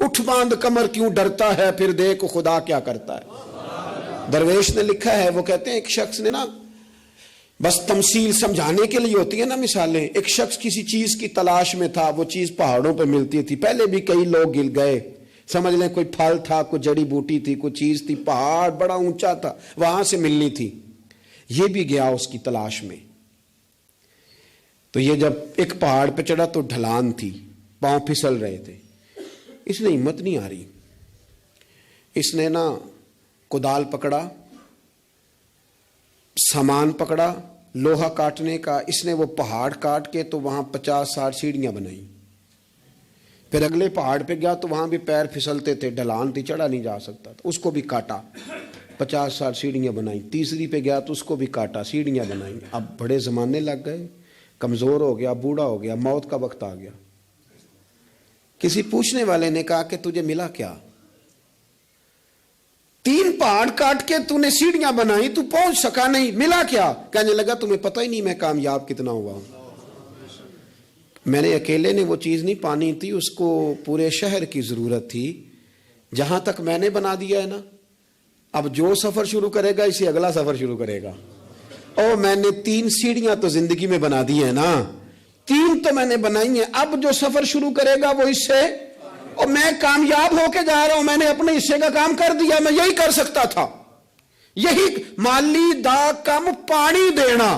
اٹھ باندھ کمر کیوں ڈرتا ہے، پھر دیکھ خدا کیا کرتا ہے۔ درویش نے لکھا ہے، وہ کہتے ہیں ایک شخص نے نا، بس تمثیل سمجھانے کے لیے ہوتی ہے نا مثالیں، ایک شخص کسی چیز کی تلاش میں تھا، وہ چیز پہاڑوں پہ ملتی تھی، پہلے بھی کئی لوگ گر گئے، سمجھ لیں کوئی پھل تھا، کوئی جڑی بوٹی تھی، کوئی چیز تھی، پہاڑ بڑا اونچا تھا، وہاں سے ملنی تھی، یہ بھی گیا اس کی تلاش میں۔ تو یہ جب ایک پہاڑ پہ چڑھا تو ڈھلان تھی، پاؤں پھسل رہے تھے، اس نے ہمت نہیں آ رہی، اس نے نا کدال پکڑا، سامان پکڑا لوہا کاٹنے کا، اس نے وہ پہاڑ کاٹ کے تو وہاں 50-60 سیڑھیاں بنائیں۔ پھر اگلے پہاڑ پہ گیا تو وہاں بھی پیر پھسلتے تھے، ڈھلان تھی، چڑھا نہیں جا سکتا تھا، اس کو بھی کاٹا، 50-60 سیڑھیاں بنائیں۔ تیسری پہ گیا تو اس کو بھی کاٹا، سیڑھیاں بنائیں۔ اب بڑے زمانے لگ گئے، کمزور ہو گیا، بوڑھا ہو گیا، موت کا وقت آ گیا۔ کسی پوچھنے والے نے کہا کہ تجھے ملا کیا؟ 3 پہاڑ کاٹ کے تو نے سیڑھیاں بنائی، تو پہنچ سکا نہیں، ملا کیا؟ کہنے لگا تمہیں پتہ ہی نہیں میں کامیاب کتنا ہوا ہوں، میں نے اکیلے نے وہ چیز نہیں پانی تھی، اس کو پورے شہر کی ضرورت تھی، جہاں تک میں نے بنا دیا ہے نا، اب جو سفر شروع کرے گا اسی اگلا سفر شروع کرے گا۔ او میں نے 3 سیڑھیاں تو زندگی میں بنا دی ہیں نا، 3 تو میں نے بنائی ہیں، اب جو سفر شروع کرے گا وہ اس سے، اور میں کامیاب ہو کے جا رہا ہوں، میں نے اپنے حصے کا کام کر دیا، میں یہی کر سکتا تھا، یہی مالی دا کم پانی دینا،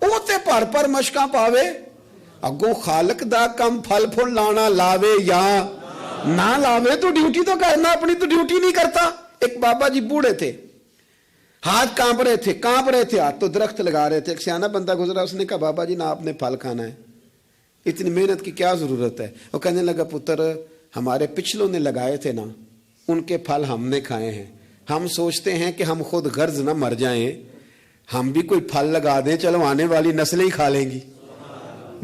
اوتے پر مشکاں پاوے، اگوں خالق دا کم پھل پھل لانا، لاوے یا نہ لاوے تو ڈیوٹی تو کرنا، اپنی تو ڈیوٹی نہیں کرتا۔ ایک بابا جی بوڑھے تھے، ہاتھ کانپ رہے تھے ہاتھ، تو درخت لگا رہے تھے، ایک سیانا بندہ گزرا، اس نے کہا بابا جی نا آپ نے پھل کھانا ہے، اتنی محنت کی کیا ضرورت ہے؟ وہ کہنے لگا پتر ہمارے پچھلوں نے لگائے تھے نا، ان کے پھل ہم نے کھائے ہیں، ہم سوچتے ہیں کہ ہم خود غرض نہ مر جائیں، ہم بھی کوئی پھل لگا دیں، چلو آنے والی نسلیں ہی کھا لیں گی،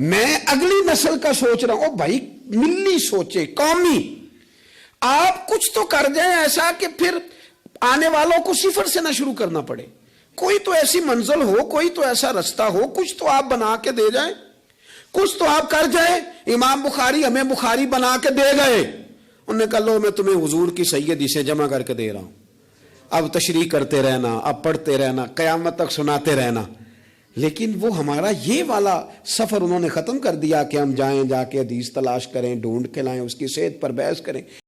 میں اگلی نسل کا سوچ رہا ہوں۔ او بھائی ملی سوچے، قومی، آپ کچھ تو کر جائیں ایسا کہ پھر آنے والوں کو صفر سے نہ شروع کرنا پڑے، کوئی تو ایسی منزل ہو، کوئی تو ایسا رستہ ہو، کچھ تو آپ بنا کے دے جائیں، کچھ تو آپ کر جائیں۔ امام بخاری ہمیں بخاری بنا کے دے گئے، انہوں نے کہا لو میں تمہیں حضور کی سیدی سے جمع کر کے دے رہا ہوں، اب تشریح کرتے رہنا، اب پڑھتے رہنا، قیامت تک سناتے رہنا۔ لیکن وہ ہمارا یہ والا سفر انہوں نے ختم کر دیا کہ ہم جائیں، جا کے حدیث تلاش کریں، ڈھونڈ کے لائیں، اس کی صحت پر بحث کریں۔